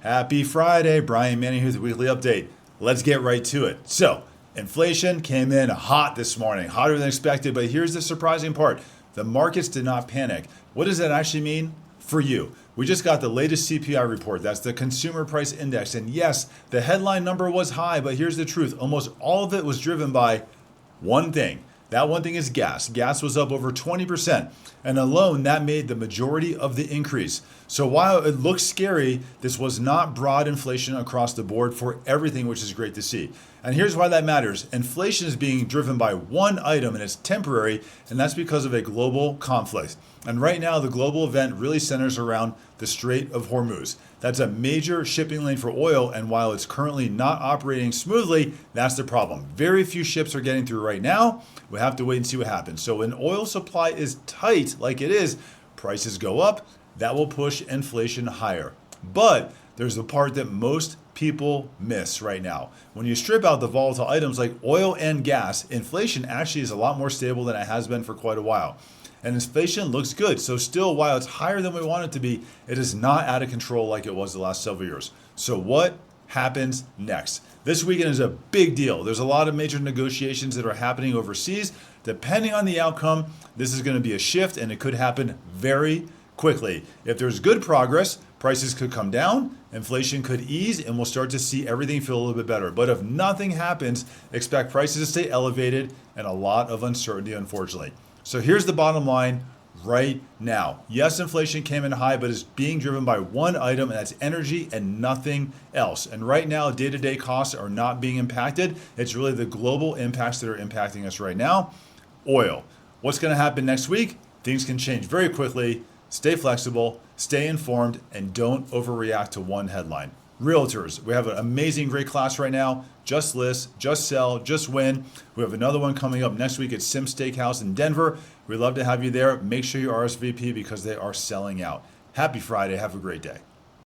Happy Friday, Brian Manning here with the weekly update. Let's get right to it. So, inflation came in hot this morning, hotter than expected, but here's the surprising part. The markets did not panic. What does that actually mean for you? We just got the latest CPI report. That's the Consumer Price Index. And yes, the headline number was high, but here's the truth. Almost all of it was driven by one thing. That one thing is gas. Gas was up over 20%, and alone that made the majority of the increase. So while it looks scary, this was not broad inflation across the board for everything, which is great to see. And here's why that matters. Inflation is being driven by one item, and it's temporary, and that's because of a global conflict. And right now, the global event really centers around the Strait of Hormuz. That's a major shipping lane for oil, and while it's currently not operating smoothly, that's the problem. Very few ships are getting through right now. We have to wait and see what happens. So when oil supply is tight, like it is, prices go up. That will push inflation higher. But there's the part that most people miss right now. When you strip out the volatile items like oil and gas, inflation actually is a lot more stable than it has been for quite a while. And inflation looks good. So still, while it's higher than we want it to be, it is not out of control like it was the last several years. So what happens next? This weekend is a big deal. There's a lot of major negotiations that are happening overseas. Depending on the outcome, this is going to be a shift, and it could happen very quickly. If there's good progress, prices could come down, inflation could ease, and we'll start to see everything feel a little bit better. But if nothing happens, expect prices to stay elevated and a lot of uncertainty, unfortunately. So here's the bottom line right now. Yes, inflation came in high, but it's being driven by one item, and that's energy and nothing else. And right now, day-to-day costs are not being impacted. It's really the global impacts that are impacting us right now. Oil. What's going to happen next week? Things can change very quickly. Stay flexible, stay informed, and don't overreact to one headline. Realtors, we have an amazing, great class right now. Just list, just sell, just win. We have another one coming up next week at Sim Steakhouse in Denver. We'd love to have you there. Make sure you RSVP because they are selling out. Happy Friday. Have a great day.